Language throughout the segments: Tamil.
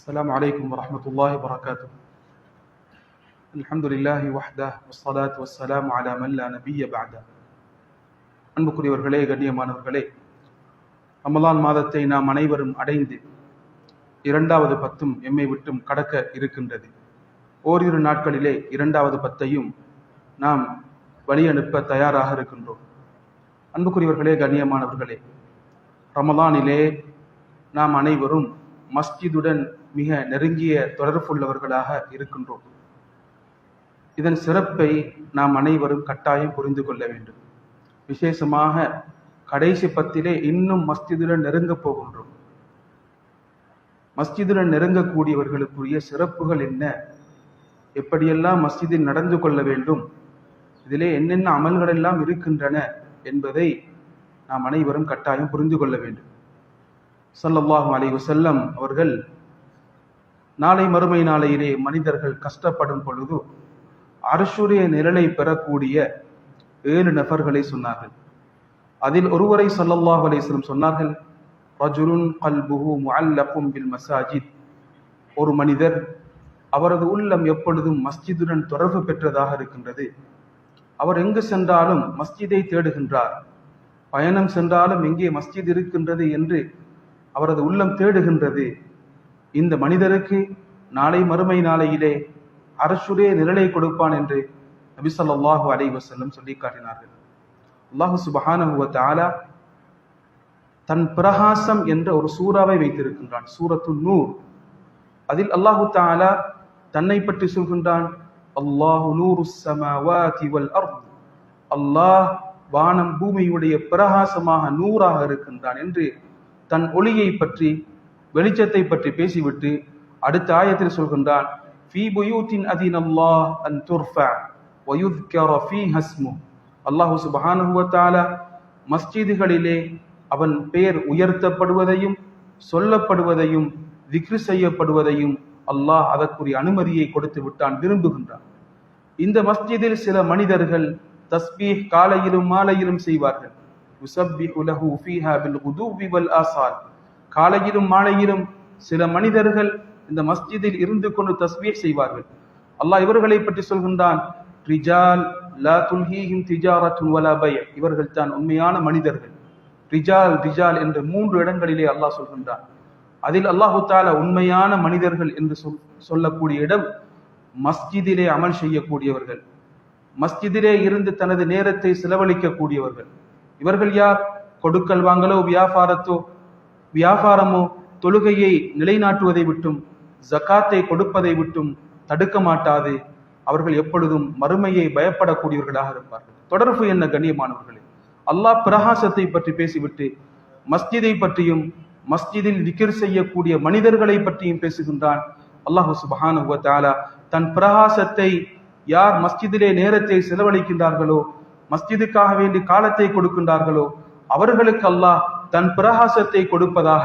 السلام عليكم ورحمة الله وبركاته. الحمد لله وحده والصلاة والسلام على من لا نبي بعده. அன்புக்குரியவர்களே, கண்ணியமானவர்களே, ரமலான் மாதத்தை நாம் அனைவரும் அடைந்து இரண்டாவது பத்தும் எம்மை விட்டும் கடக்க இருக்கின்றது. ஓரிரு நாட்களிலே இரண்டாவது பத்தையும் நாம் வழி அனுப்ப தயாராக இருக்கின்றோம். அன்புக்குரியவர்களே, கண்ணியமானவர்களே, ரமலானிலே நாம் அனைவரும் மஸ்ஜிதுடன் மிக நெருங்கிய தொடர்புள்ளவர்களாக இருக்கின்றோம். இதன் சிறப்பை நாம் அனைவரும் கட்டாயம் புரிந்து கொள்ள வேண்டும். விசேஷமாக கடைசி பத்திலே இன்னும் மஸ்ஜிதுடன் நெருங்கப் போகின்றோம். மஸ்ஜிதுடன் நெருங்கக்கூடியவர்களுக்குரிய சிறப்புகள் என்ன, எப்படியெல்லாம் மஸ்ஜிதில் நடந்து கொள்ள வேண்டும், இதிலே என்னென்ன அமல்கள் எல்லாம் இருக்கின்றன என்பதை நாம் அனைவரும் கட்டாயம் புரிந்து கொள்ள வேண்டும். ஸல்லல்லாஹு அலைஹி வஸல்லம் அவர்கள் நாளை மறுமை நாளையிலே மனிதர்கள் கஷ்டப்படும் பொழுது அர்ஷுடைய நிழலை பெறக்கூடிய 7 நபர்களை சொன்னார்கள். அதில் ஒருவரை ஸல்லல்லாஹு அலைஹி வஸல்லம் சொன்னார்கள், ரஜுலுன் கல்புஹு முஅல்லகும் பில் மசாஜித். ஒரு மனிதர், அவரது உள்ளம் எப்பொழுதும் மஸ்ஜிதுடன் தொடர்பு பெற்றதாக இருக்கின்றது. அவர் எங்கு சென்றாலும் மஸ்ஜிதை தேடுகின்றார். பயணம் சென்றாலும் எங்கே மஸ்ஜித் இருக்கின்றது என்று அவரது உள்ளம் தேடுகின்றது. இந்த மனிதருக்கு நாளை மறுமை நாளையிலே அர்ஷுடைய நிழலை கொடுப்பான் என்று நபி ஸல்லல்லாஹு அலைஹி வஸல்லம் சொல்லி காட்டினார்கள். அல்லாஹ் சுப்ஹானஹு வ தஆலா தன் பிரகாசம் என்ற ஒரு சூறாவை வைத்திருக்கின்றான், சூரத்துன் நூர். அதில் அல்லாஹ் தஆலா தன்னை பற்றி சொல்கின்றான், அல்லாஹு நூருஸ் ஸமாவாதி வல் அர்த். அல்லாஹ் வானம் பூமியுடைய பிரகாசமாக நூறாக இருக்கின்றான் என்று தன் ஒளியை பற்றி, வெளிச்சத்தை பற்றி பேசிவிட்டு அடுத்த ஆயத்தில் சொல்கின்றான், ஃபீ புயூத்தின் அதினல்லாஹ் அன் துர்ஃபா வ யுذ்கர ஃபீஹா இஸ்முஹு. அல்லாஹ் சுப்ஹானஹு வ தஆலா மஸ்ஜிதுகளிலே அவன் பெயர் உயர்த்தப்படுவதையும் சொல்லப்படுவதையும் திக்ர் செய்யப்படுவதையும் அல்லாஹ் அதற்குரிய அனுமதியை கொடுத்து விட்டான், விரும்புகின்றான். இந்த மஸ்ஜிதில் சில மனிதர்கள் தஸ்பீஹ் காலையிலும் மாலையிலும் செய்வார்கள். யுஸப்பிஹு லஹு ஃபீஹா பில் குதுவி வல் ஆஸால். காலையிலும் மாலையிலும் சில மனிதர்கள் இந்த மஸ்ஜிதில் இருந்து கொண்டு தஸ்பீஹ் செய்வார்கள். அல்லாஹ் இவர்களை பற்றி சொல்கின்றான், ரிஜால் லா துல்ஹீஹிம் திஜாரத்துன் வலா பை'. இவர்கள் தான் உண்மையான மனிதர்கள். ரிஜால் ரிஜால் என்று 3 இடங்களிலே அல்லாஹ் சொல்கின்றான். அதில் அல்லாஹு தஆலா உண்மையான மனிதர்கள் என்று சொல்லக்கூடிய இடம் மஸ்ஜிதிலே அமல் செய்யக்கூடியவர்கள், மஸ்ஜிதிலே இருந்து தனது நேரத்தை செலவழிக்கக்கூடியவர்கள். இவர்கள் யார்? கொடுக்கல் வாங்கலோ வியாபாரமோ தொழுகையை நிலைநாட்டுவதை விட்டும் ஜகாத்தை கொடுப்பதை விட்டும் தடுக்க மாட்டாது. அவர்கள் எப்பொழுதும் மறுமையை பயப்படக்கூடியவர்களாக இருப்பார்கள். தொடர்பு என்ன கண்ணியமானவர்களே? அல்லாஹ் பிரகாசத்தை பற்றி பேசிவிட்டு மஸ்ஜிதை பற்றியும் மஸ்ஜிதில் திக்ர் செய்யக்கூடிய மனிதர்களை பற்றியும் பேசுகின்றான். அல்லாஹ் சுப்ஹானஹு வ தஆலா தன் பிரகாசத்தை யார் மஸ்ஜிதிலே நேரத்தை செலவழிக்கின்றார்களோ, மஸ்ஜிதுக்காக வேண்டி காலத்தை கொடுக்கின்றார்களோ, அவர்களுக்கு அல்லாஹ் தன் பிரகாசத்தை கொடுப்பதாக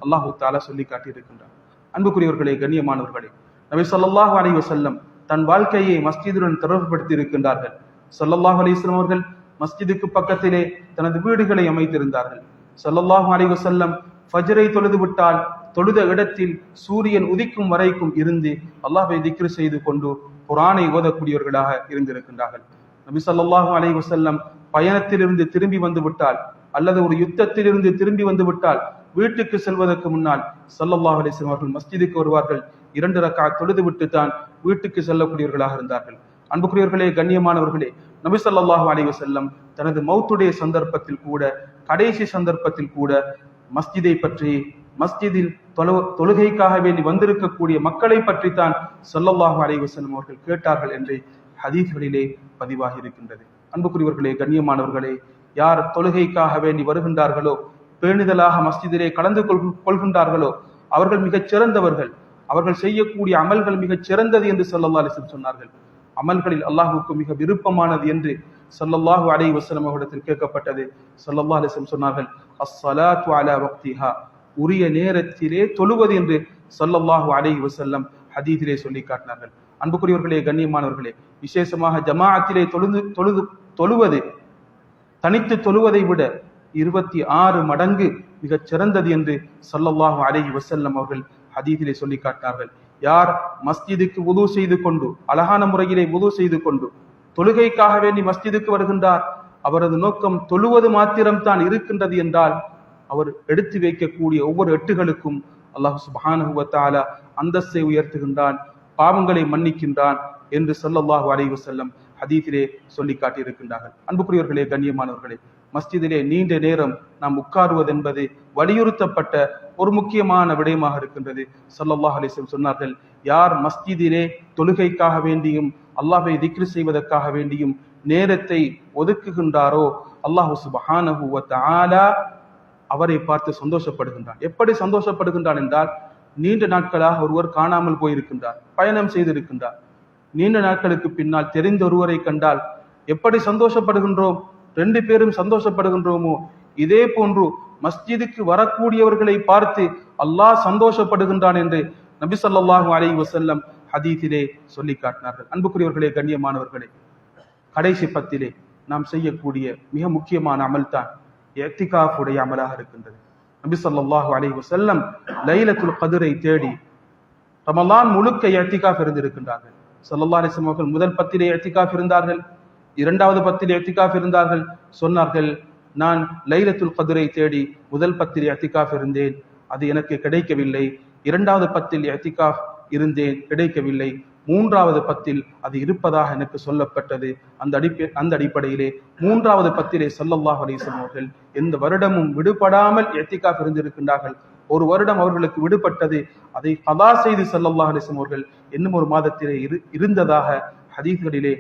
அல்லாஹு தஆலா சொல்லி காட்டியிருக்கின்றார். அன்புக்குரியவர்களே, கண்ணியமானவர்களே, நபி ஸல்லல்லாஹு அலைஹி வஸல்லம் தன் வாழ்க்கையை மஸ்ஜிதுடன் தொடர்புபடுத்தி இருக்கின்றார்கள். ஸல்லல்லாஹு அலைஹி வஸல்லம் அவர்கள் மஸ்ஜிதுக்கு பக்கத்திலே தனது வீடுகளை அமைத்திருந்தார்கள். ஸல்லல்லாஹு அலைஹி வஸல்லம் ஃபஜ்ரை தொழுது விட்டால் தொழுத இடத்தில் சூரியன் உதிக்கும் வரைக்கும் இருந்து அல்லாஹ்வை திக்ர் செய்து கொண்டு குர்ஆனை ஓதக்கூடியவர்களாக இருந்திருக்கின்றார்கள். நபி ஸல்லல்லாஹு அலைஹி வஸல்லம் பயணத்திலிருந்து திரும்பி வந்து விட்டால் அல்லது ஒரு யுத்தத்திலிருந்து திரும்பி வந்து விட்டால் வீட்டுக்கு செல்வதற்கு முன்னால் ஸல்லல்லாஹு அலைஹி வஸல்லம் அவர்கள் மஸ்ஜிதுக்கு வருவார்கள். 2 ரக்அத் தொழுது விட்டு தான் வீட்டுக்கு செல்லக்கூடியவர்களாக இருந்தார்கள். அன்புக்குரியவர்களே, கண்ணியமானவர்களே, நபி ஸல்லல்லாஹு அலைஹி வஸல்லம் தனது மௌத்துடைய சந்தர்ப்பத்தில் கூட, கடைசி சந்தர்ப்பத்தில் கூட மஸ்ஜிதை பற்றி, மஸ்ஜிதில் தொழுகைக்காக வேண்டி வந்திருக்கக்கூடிய மக்களை பற்றி தான் ஸல்லல்லாஹு அலைஹி வஸல்லம் அவர்கள் கேட்டார்கள் என்று ஹதீஸ்களிலே பதிவாகி இருக்கின்றது. அன்புக்குரியவர்களே, கண்ணியமானவர்களே, யார் தொழுகைக்காக வேண்டி வருகின்றார்களோ, பேணுதலாக மஸ்ஜிதிலே கலந்து கொள்கின்றார்களோ, அவர்கள் மிகச் சிறந்தவர்கள். அவர்கள் செய்யக்கூடிய அமல்கள் மிகச் சிறந்தது என்று ஸல்லல்லாஹு அலைஹி வஸல்லம் சொன்னார்கள். அமல்களில் அல்லாஹ்வுக்கு மிக விருப்பமானது என்று ஸல்லல்லாஹு அலைஹி வஸல்லம் அவர்களிடத்தில் கேட்கப்பட்டது. ஸல்லல்லாஹு அலைஹி வஸல்லம் சொன்னார்கள், அஸ்ஸலாத்து அலா வக்திஹா. உரிய நேரத்திலே தொழுவது என்று ஸல்லல்லாஹு அலைஹி வஸல்லம் ஹதீஸிலே சொல்லி காட்டினார்கள். அன்புக்குரியவர்களே, கண்ணியமானவர்களே, விசேஷமாக ஜமாஅத்திலே தொழுவது தனித்து தொழுவதை விட 26 மடங்கு மிகச் சிறந்தது என்று ஸல்லல்லாஹு அலைஹி வஸல்லம் அவர்கள் ஹதீஸிலே சொல்லி காட்டினார்கள். யார் மஸ்ஜிதுக்கு வுது செய்து கொண்டு, அழகான முறையிலே வுது செய்து கொண்டு தொழுகைக்காக வேண்டி மஸ்ஜிதுக்கு வருகின்றார், அவரது நோக்கம் தொழுவது மாத்திரம்தான் இருக்கின்றது என்றால், அவர் எடுத்து வைக்கக்கூடிய ஒவ்வொரு எட்டுகளுக்கும் அல்லாஹ் சுப்ஹானஹு வ தஆலா அந்தஸ்தை உயர்த்துகின்றான், பாவங்களை மன்னிக்கின்றான் என்று ஸல்லல்லாஹு அலைஹி வஸல்லம் ஹதீஸிலே சொல்லி காட்டியிருக்கின்றார்கள். அன்புக்குரியவர்களே, கண்ணியமானவர்களே, மஸ்ஜிதிலே நீண்ட நேரம் நாம் உட்காருவது என்பது வலியுறுத்தப்பட்ட ஒரு முக்கியமான விடயமாக இருக்கின்றது. ஸல்லல்லாஹு அலைஹி வஸல்லம் சொன்னார்கள், யார் மஸ்ஜிதிலே தொழுகைக்காக வேண்டியும் அல்லாஹ்வை திக்ர் செய்வதற்காக வேண்டியும் நேரத்தை ஒதுக்குகின்றாரோ, அல்லாஹ் சுப்ஹானஹு வ தஆலா அவரை பார்த்து சந்தோஷப்படுகின்றான். எப்படி சந்தோஷப்படுகின்றான் என்றால், நீண்ட நாட்களாக ஒருவர் காணாமல் போயிருக்கின்றார், பயணம் செய்திருக்கின்றார். நீண்ட நாட்களுக்கு பின்னால் தெரிந்த ஒருவரை கண்டால் எப்படி சந்தோஷப்படுகின்றோம், 2 பேரும் சந்தோஷப்படுகின்றோமோ, இதே போன்று மஸ்ஜிதுக்கு வரக்கூடியவர்களை பார்த்து அல்லாஹ் சந்தோஷப்படுகின்றான் என்று நபி ஸல்லல்லாஹு அலைஹி வஸல்லம் ஹதீஸிலே சொல்லி காட்டினார்கள். அன்புக்குரியவர்களே, கண்ணியமானவர்களே, கடைசி பத்திலே நாம் செய்யக்கூடிய மிக முக்கியமான அமல் தான் இஅ்திகாஃப் உடைய அமலாக இருக்கின்றது. நபி ஸல்லல்லாஹு அலைஹி வஸல்லம் லைலத்துல் கத்ரை தேடி ரமலான் முழுக்க இஅ்திகாஃப் இருந்திருக்கின்றார்கள். ஸல்லல்லாஹு அலைஹி வஸல்லம் அவர்கள் முதல் பத்திலே இஅ்திகாஃப் இருந்தார்கள், 2வது பத்திலே இஅ்திகாஃப் இருந்தார்கள். சொன்னார்கள், நான் லைலத்துல் கத்ரை தேடி முதல் பத்திலே இஅ்திகாஃப் இருந்தேன், அது எனக்கு கிடைக்கவில்லை. 2வது பத்தில் இஅ்திகாஃப் இருந்தேன், கிடைக்கவில்லை. 3வது பத்தில் அது இருப்பதாக எனக்கு சொல்லப்பட்டது. அந்த அடிப்படையிலே 3வது பத்திலே ஸல்லல்லாஹு அலைஹி வஸல்லம் அவர்கள் எந்த வருடமும் விடுபடாமல் இஅ்திகாஃப் இருந்திருக்கின்றார்கள். ஒரு வருடம் அவர்களுக்கு விடுபட்டது, அதை கதா செய்து ஸல்லல்லாஹு அலைஹி வஸல்லம் அவர்கள் இன்னும் ஒரு மாதத்திலே இருந்ததாக ஹதீஸ்களிலே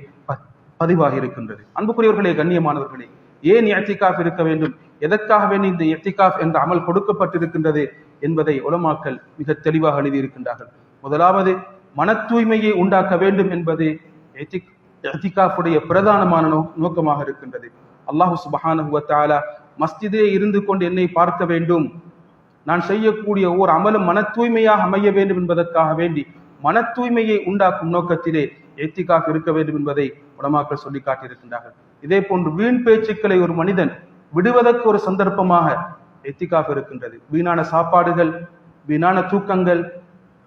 பதிவாகி இருக்கின்றது. அன்புக்குரியவர்களே, கண்ணியமானவர்களே, ஏன் இஅ்திகாஃப் இருக்க வேண்டும், எதற்காக வேண்டி இந்த இஅ்திகாஃப் என்ற அமல் கொடுக்கப்பட்டிருக்கின்றது என்பதை உலமாக்கள் மிக தெளிவாக எழுதியிருக்கின்றார்கள். முதலாவது, மன தூய்மையை உண்டாக்க வேண்டும் என்பது இஅ்திகாஃபுடைய பிரதானமான நோக்கமாக இருக்கின்றது. அல்லாஹ் சுப்ஹானஹு வ தஆலா மஸ்ஜிதிலே இருந்து கொண்டு என்னை பார்க்க வேண்டும், நான் செய்யக்கூடிய ஒவ்வொரு அமலும் மன தூய்மையாக அமைய வேண்டும் என்பதற்காக வேண்டி மன தூய்மையை உண்டாக்கும் நோக்கத்திலே இஅ்திகாஃப் இருக்க வேண்டும் என்பதை உலமாக்கள் சொல்லி காட்டியிருக்கின்றார்கள். இதே போன்று வீண் பேச்சுக்களை ஒரு மனிதன் விடுவதற்கு ஒரு சந்தர்ப்பமாக இஅ்திகாஃப் இருக்கின்றது. வீணான சாப்பாடுகள், வீணான தூக்கங்கள்,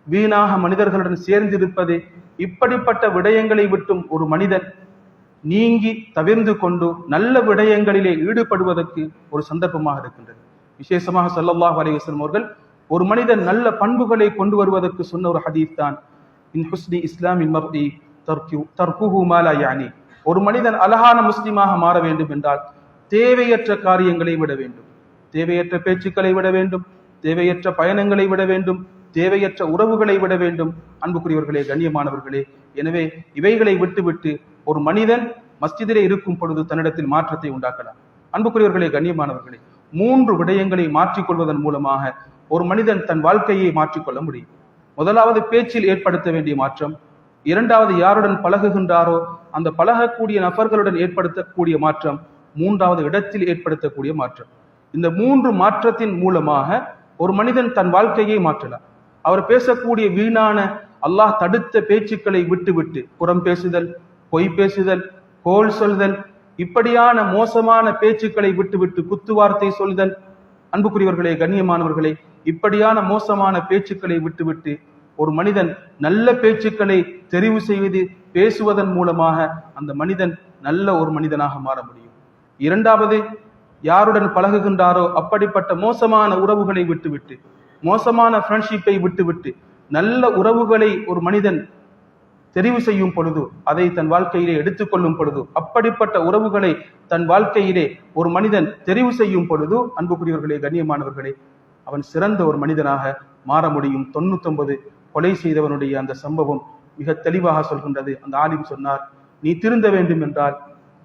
வீணாக மனிதர்களுடன் சேர்ந்திருப்பது, இப்படிப்பட்ட விடயங்களை விட்டும் ஒரு மனிதன் நீங்கி தவிர்ந்து கொண்டு நல்ல விடயங்களிலே ஈடுபடுவதற்கு ஒரு சந்தர்ப்பமாக இருக்கின்றது. விசேஷமாக ஸல்லல்லாஹு அலைஹி வஸல்லம் அவர்கள் ஒரு மனிதன் நல்ல பண்புகளை கொண்டு வருவதற்கு சொன்ன ஒரு ஹதீஸ் தான், இன் ஹுஸ்னி இஸ்லாமில் மர்இ தர்குஹு மா லா யானி. ஒரு மனிதன் அழகான முஸ்லிமாக மாற வேண்டும் என்றால் தேவையற்ற காரியங்களை விட வேண்டும், தேவையற்ற பேச்சுக்களை விட வேண்டும், தேவையற்ற பயணங்களை விட வேண்டும், தேவையற்ற உறவுகளை விட வேண்டும். அன்புக்குரியவர்களே, கண்ணியமானவர்களே, எனவே இவைகளை விட்டுவிட்டு ஒரு மனிதன் மஸ்ஜிதிலே இருக்கும் பொழுது தன்னிடத்தில் மாற்றத்தை உண்டாக்கலாம். அன்புக்குரியவர்களே, கண்ணியமானவர்களே, 3 விடயங்களை மாற்றிக்கொள்வதன் மூலமாக ஒரு மனிதன் தன் வாழ்க்கையை மாற்றிக்கொள்ள முடியும். முதலாவது, பேச்சில் ஏற்படுத்த வேண்டிய மாற்றம். 2வது, யாருடன் பழகுகின்றாரோ அந்த பழகக்கூடிய நபர்களுடன் ஏற்படுத்தக்கூடிய மாற்றம். 3வது, இடத்தில் ஏற்படுத்தக்கூடிய மாற்றம். இந்த 3 மாற்றத்தின் மூலமாக ஒரு மனிதன் தன் வாழ்க்கையை மாற்றலாம். அவர் பேசக்கூடிய வீணான அல்லாஹ் தடுத்த பேச்சுக்களை விட்டுவிட்டு புறம் பேசுதல், பொய் பேசுதல், கோல் சொல்தல், இப்படியான மோசமான பேச்சுக்களை விட்டுவிட்டு குத்துவார்த்தை சொல்தல், அன்புக்குரியவர்களே, கண்ணியமானவர்களே, இப்படியான மோசமான பேச்சுக்களை விட்டுவிட்டு ஒரு மனிதன் நல்ல பேச்சுக்களை தெரிவு செய்து பேசுவதன் மூலமாக அந்த மனிதன் நல்ல ஒரு மனிதனாக மாற முடியும். 2வது, யாருடன் பழகுகின்றாரோ அப்படிப்பட்ட மோசமான உறவுகளை விட்டுவிட்டு, மோசமான ஃப்ரெண்ட்ஷிப்பை விட்டுவிட்டு நல்ல உறவுகளை ஒரு மனிதன் தெரிவு செய்யும் பொழுது, அதை தன் வாழ்க்கையிலே எடுத்துக்கொள்ளும் பொழுது, அப்படிப்பட்ட உறவுகளை தன் வாழ்க்கையிலே ஒரு மனிதன் தெரிவு செய்யும் பொழுது, அன்புக்குரியவர்களே, கண்ணியமானவர்களே, அவன் சிறந்த ஒரு மனிதனாக மாற முடியும். 99 கொலை செய்தவனுடைய அந்த சம்பவம் மிக தெளிவாக சொல்கின்றது. அந்த ஆலிம் சொன்னார், நீ திருந்த வேண்டும் என்றால்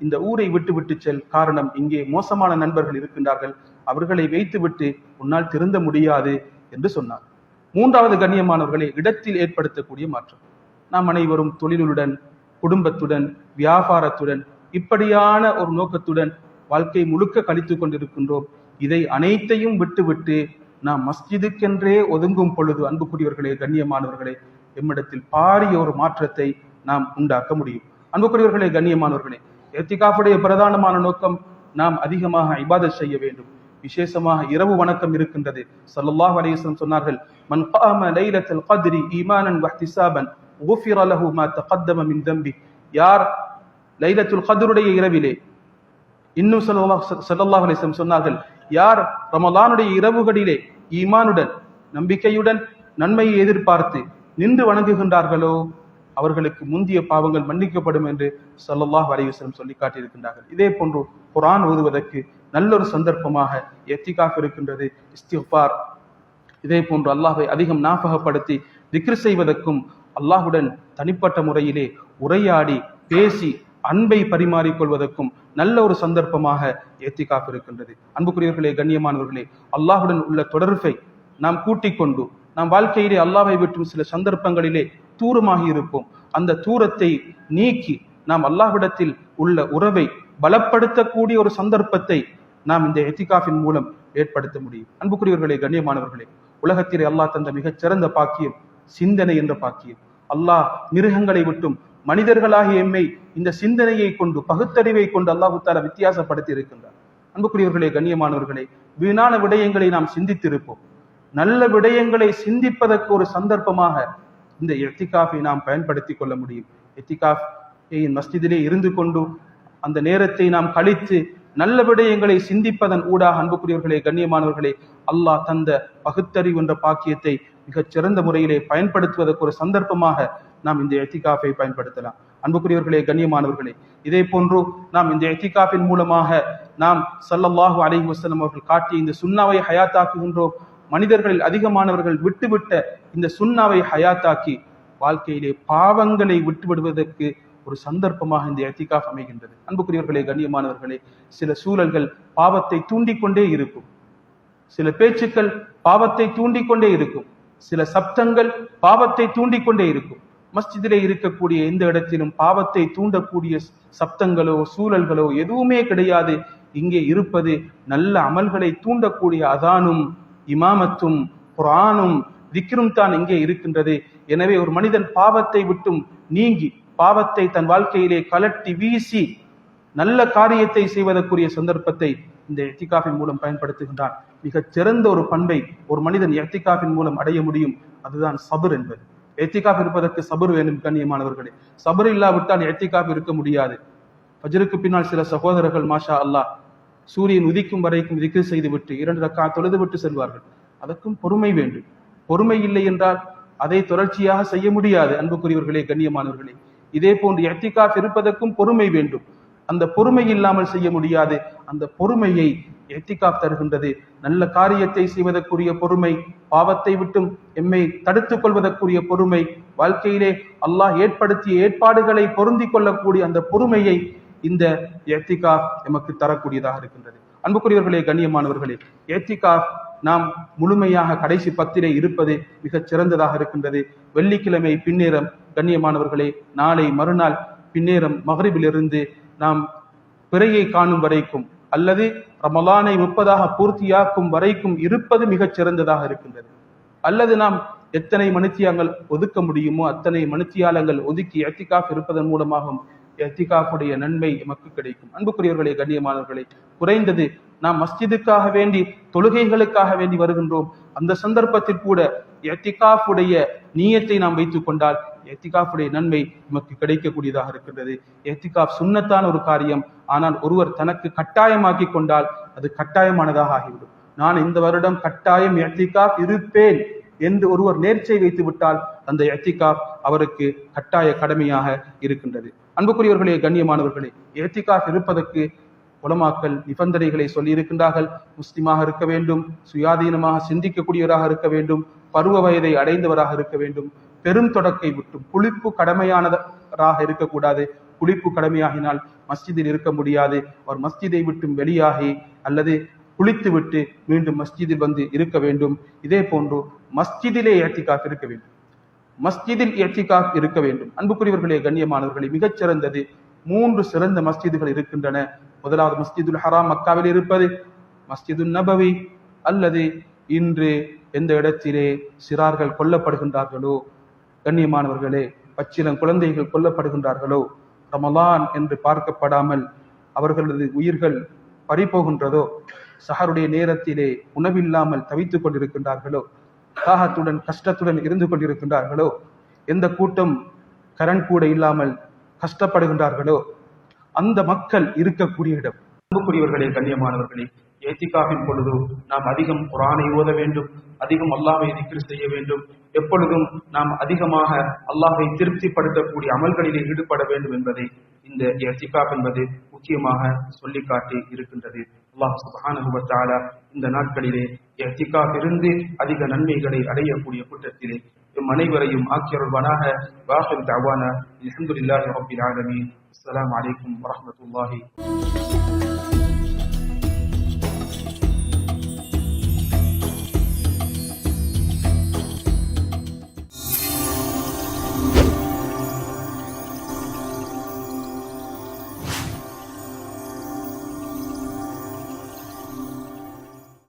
இந்த ஊரை விட்டு செல், காரணம் இங்கே மோசமான நண்பர்கள் இருக்கின்றார்கள், அவர்களை வைத்துவிட்டு உன்னால் திருந்த முடியாது என்று சொன்னார். 3வது, கண்ணியமானவர்களை, இடத்தில் ஏற்படுத்தக்கூடிய மாற்றம். நாம் அனைவரும் தொழிலுடன், குடும்பத்துடன், வியாபாரத்துடன், இப்படியான ஒரு நோக்கத்துடன் வாழ்க்கை முழுக்க கழித்து கொண்டிருக்கின்றோம். இதை அனைத்தையும் விட்டுவிட்டு நாம் மஸ்ஜிதுக்கென்றே ஒதுங்கும் பொழுது, அன்புக்குரியவர்களே, கண்ணியமானவர்களே, எம்மிடத்தில் பாரிய ஒரு மாற்றத்தை நாம் உண்டாக்க முடியும். அன்புக்குரியவர்களே, கண்ணியமானவர்களே, இஅ்திகாஃபுடைய பிரதானமான நோக்கம் நாம் அதிகமாக இபாதத் செய்ய வேண்டும். விசேஷமாக இரவு வணக்கம் இருக்கின்றது. ஸல்லல்லாஹு அலைஹி வஸல்லம் சொன்னார்கள், மன் காம லைலத்துல் கத்ரி ஈமானன் வஹ்திஸாபன் குஃபிர லஹு மா தகத்தம மின் தம்பி. யார் லைலத்துல் கத்ருடைய இரவிலே, இன்னும் ஸல்லல்லாஹு அலைஹி வஸல்லம் சொன்னார்கள், யார் ரமலானுடைய இரவுகளிலே ஈமானுடன் நம்பிக்கையுடன் நன்மையை எதிர்பார்த்து நின்று வணங்குகின்றார்களோ அவர்களுக்கு முந்திய பாவங்கள் மன்னிக்கப்படும் என்று ஸல்லல்லாஹு அலைஹி வஸல்லம் சொல்லி காட்டியிருக்கின்றார்கள். இதே போன்று குர்ஆன் ஓதுவதற்கு நல்ல ஒரு சந்தர்ப்பமாக இத்திகாஃப் இருக்கின்றது. இஸ்திக்ஃபார், இதே போன்று அல்லாஹ்வை அதிகம் ஞாபகப்படுத்தி திக்ர் செய்வதற்கும் அல்லாஹ்வுடன் தனிப்பட்ட முறையிலே உரையாடி பேசி அன்பை பரிமாறிக்கொள்வதற்கும் நல்ல ஒரு சந்தர்ப்பமாக இத்திகாஃப் இருக்கின்றது. அன்புக்குரியவர்களே, கண்ணியமானவர்களே, அல்லாஹ்வுடன் உள்ள தொடர்பை நாம் கூட்டிக் கொண்டு நாம் வாழ்க்கையிலே அல்லாஹ்வை விட்டும் சில சந்தர்ப்பங்களிலே தூரமாகி இருப்போம். அந்த தூரத்தை நீக்கி நாம் அல்லாஹ்விடத்தில் உள்ள உறவை பலப்படுத்தக்கூடிய ஒரு சந்தர்ப்பத்தை நாம் இந்த இத்திகாஃபின் மூலம் ஏற்படுத்த முடியும். அன்புக்குரியவர்களே, கண்ணியமானவர்களே, உலகத்திலே அல்லாஹ் தந்த மிகச் சிறந்த பாக்கியம் சிந்தனை என்ற பாக்கியம். அல்லாஹ் மிருகங்களை விட்டும் மனிதர்களாகிய எம்மை இந்த சிந்தனையை கொண்டு பகுத்தறிவை கொண்டு அல்லாஹு தஆலா வித்தியாசப்படுத்தி இருக்கின்றார். அன்புக்குரியவர்களே, கண்ணியமானவர்களே, வீணான விடயங்களை நாம் சிந்தித்திருப்போம். நல்ல விடயங்களை சிந்திப்பதற்கு ஒரு சந்தர்ப்பமாக இந்த இத்திகாஃபை நாம் பயன்படுத்திக் கொள்ள முடியும். இத்திகாஃப் மஸ்ஜிதிலே இருந்து கொண்டு அந்த நேரத்தை நாம் கழித்து நல்ல விடயங்களை சிந்திப்பதன் ஊடாக அன்புக்குரியவர்களே, கண்ணியமானவர்களே, அல்லாஹ் தந்த பகுத்தறிவு என்ற பாக்கியத்தை மிகச் சிறந்த முறையிலே பயன்படுத்துவதற்கு ஒரு சந்தர்ப்பமாக நாம் இந்த இத்திகாஃபை பயன்படுத்தலாம். அன்புக்குரியவர்களே, கண்ணியமானவர்களே, இதே போன்று நாம் இந்த இத்திகாஃபின் மூலமாக நாம் ஸல்லல்லாஹு அலைஹி வஸல்லம் அவர்கள் காட்டிய இந்த சுன்னாவை ஹயாத்தாக்குகின்றோம். மனிதர்களில் அதிகமானவர்கள் விட்டுவிட்ட இந்த சுன்னாவை ஹயாத்தாக்கி வாழ்க்கையிலே பாவங்களை விட்டுவிடுவதற்கு ஒரு சந்தர்ப்பமாக இந்த இத்திகாஃப் அமைகின்றது. அன்புக்குரியவர்களே, கண்ணியமானவர்களே, சில சூழல்கள் பாவத்தை தூண்டிக்கொண்டே இருக்கும், சில பேச்சுக்கள் பாவத்தை தூண்டிக்கொண்டே இருக்கும், சில சப்தங்கள் பாவத்தை தூண்டிக்கொண்டே இருக்கும். மஸ்ஜிதிலே இருக்கக்கூடிய எந்த இடத்திலும் பாவத்தை தூண்டக்கூடிய சப்தங்களோ சூழல்களோ எதுவுமே கிடையாது. இங்கே இருப்பது நல்ல அமல்களை தூண்டக்கூடிய அதானும் இமாமத்தும் குர்ஆனும் திக்ரும் தான் இங்கே இருக்கின்றது. எனவே ஒரு மனிதன் பாவத்தை விட்டும் நீங்கி பாவத்தை தன் வாழ்க்கையிலே கலட்டி வீசி நல்ல காரியத்தை செய்வதற்குரிய சந்தர்ப்பத்தை இந்த இத்திகாஃபின் மூலம் பயன்படுத்துகின்றான். மிகச் சிறந்த ஒரு பண்பை ஒரு மனிதன் இத்திகாஃபின் மூலம் அடைய முடியும். அதுதான் சபர் என்பது. இத்திகாஃப் இருப்பதற்கு சபர் வேண்டும். கண்ணியமானவர்களே, சபர் இல்லாவிட்டால் இத்திகாஃப் இருக்க முடியாது. ஃபஜ்ருக்கு பின்னால் சில சகோதரர்கள் மாஷா அல்லாஹ் சூரியன் உதிக்கும் வரைக்கும் திக்ர் செய்துவிட்டு 2 ரக்காத் தொழுது விட்டு செல்வார்கள். அதற்கும் பொறுமை வேண்டும். பொறுமை இல்லை என்றால் அதை தொடர்ச்சியாக செய்ய முடியாது. அன்புக்குரியவர்களே, கண்ணியமானவர்களே, இதே போன்று இத்திகாஃப் இருப்பதற்கும் பொறுமை வேண்டும். அந்த பொறுமை இல்லாமல் செய்ய முடியாது. அந்த பொறுமையை இத்திகாஃப் தருகின்றது. நல்ல காரியத்தை செய்வதற்குரிய பொறுமை, பாவத்தை விட்டும் எம்மை தடுத்துக் கொள்வதற்குரிய பொறுமை, வாழ்க்கையிலே அல்லாஹ் ஏற்படுத்திய ஏற்பாடுகளை பொருந்தி கொள்ளக்கூடிய அந்த பொறுமையை இந்த இத்திகாஃப் எமக்கு தரக்கூடியதாக இருக்கின்றது. அன்புக்குரியவர்களே, கண்ணியமானவர்களே, இத்திகாஃப் நாம் முழுமையாக கடைசி 10 இருப்பது மிகச் சிறந்ததாக இருக்கின்றது. வெள்ளிக்கிழமை பின்னேரம், கண்ணியமானவர்களே, நாளை மறுநாள் பின்னேரம் மக்ரிபிலிருந்து நாம் பிறையை காணும் வரைக்கும் அல்லது ரமலானை 30 பூர்த்தியாக்கும் வரைக்கும் இருப்பது மிகச் சிறந்ததாக இருக்கின்றது. அல்லது நாம் எத்தனை மணித்தியாங்கள் ஒதுக்க முடியுமோ அத்தனை மணித்தியாலங்கள் ஒதுக்கி இத்திகாஃப் இருப்பதன் மூலமாகவும் இத்திகாஃபுடைய நன்மை எமக்கு கிடைக்கும். அன்புக்குரியவர்களே, கண்ணியமானவர்களே, குறைந்தது நாம் மஸ்ஜிதுக்காக வேண்டி தொழுகைகளுக்காக வேண்டி வருகின்றோம். அந்த சந்தர்ப்பத்தில் கூட இத்திகாஃபுடைய நியத்தை நாம் வைத்துக் கொண்டால் இத்திகாஃபுடைய நன்மை நமக்கு கிடைக்கக்கூடியதாக இருக்கின்றது. இத்திகாஃப் சுன்னத்தான ஒரு காரியம். ஆனால் ஒருவர் தனக்கு கட்டாயமாக்கி கொண்டால் அது கட்டாயமானதாக ஆகிவிடும். நான் இந்த வருடம் கட்டாயம் இத்திகாஃப் இருப்பேன் என்று ஒருவர் நேர்ச்சை வைத்து விட்டால் அந்த இத்திகாஃப் அவருக்கு கட்டாய கடமையாக இருக்கின்றது. அன்புக்குரியவர்களே, கண்ணியமானவர்களே, இத்திகாஃப் இருப்பதற்கு உலமாக்கள் நிபந்தனைகளை சொல்லி இருக்கின்றார்கள். முஸ்லிமாக இருக்க வேண்டும், சுயாதீனமாக சிந்திக்கக்கூடியவராக இருக்க வேண்டும், பருவ வயதை அடைந்தவராக இருக்க வேண்டும், பெரும் தொடக்கை விட்டும் குளிப்பு கடமையானவராக இருக்கக்கூடாது. குளிப்பு கடமையாகினால் மஸ்ஜிதில் இருக்க முடியாது. அவர் மஸ்ஜிதை விட்டும் வெளியாகி அல்லது குளித்து விட்டு மீண்டும் மஸ்ஜிதில் வந்து இருக்க வேண்டும். இதே போன்று மஸ்ஜிதிலே இத்திகாஃப் இருக்க வேண்டும். மஸ்ஜிதில் இத்திகாஃப் இருக்க வேண்டும். அன்புக்குரியவர்களே, கண்ணியமானவர்களே, மிகச் சிறந்தது 3 சிறந்த மஸ்ஜிதுகள் இருக்கின்றன. முதலாவது மஸ்ஜிதுல் ஹராம் மக்காவில் இருப்பது, மஸ்ஜிதுல் நபவி, அல்லது இன்று எந்த இடத்திலே சிறார்கள் கொல்லப்படுகின்றார்களோ, கண்ணியமானவர்களே, பச்சிளம் குழந்தைகள் கொல்லப்படுகின்றார்களோ, ரமலான் என்று பார்க்கப்படாமல் அவர்களது உயிர்கள் பறிபோகின்றதோ, சஹருடைய நேரத்திலே உணவில்லாமல் தவித்துக் கொண்டிருக்கின்றார்களோ, தாகத்துடன் கஷ்டத்துடன் இருந்து கொண்டிருக்கின்றார்களோ, எந்த கூட்டம் கரண் கூட இல்லாமல் கஷ்டப்படுகின்றார்களோ அந்த மக்கள் இருக்கக்கூடிய இடம். அன்புக்குரியவர்களே, கண்ணியமானவர்களே, ஏத்திகாஃபின் பொழுது நாம் அதிகம் குர்ஆனை ஓத வேண்டும், அதிகம் அல்லாஹ்வை திக்ர் செய்ய வேண்டும், எப்பொழுதும் நாம் அதிகமாக அல்லாஹ்வை திருப்திப்படுத்தக்கூடிய அமல்களிலே ஈடுபட வேண்டும் என்பதை இந்த ஏத்திகாஃப் என்பது முக்கியமாக சொல்லிக்காட்டி இருக்கின்றது. அல்லாஹ் சுப்ஹானஹு வ தஆலா இந்த நாட்களிலே ஏத்திகாஃப் இருந்து அதிக நன்மைகளை அடையக்கூடிய கூட்டத்திலே எம் அனைவரையும் ஆக்கியருள்வானாக. வாஹிர் தஅவானா அல்ஹம்துலில்லாஹி ரப்பில் ஆலமீன். அஸ்ஸலாமு அலைக்கும் வரஹ்மத்துல்லாஹி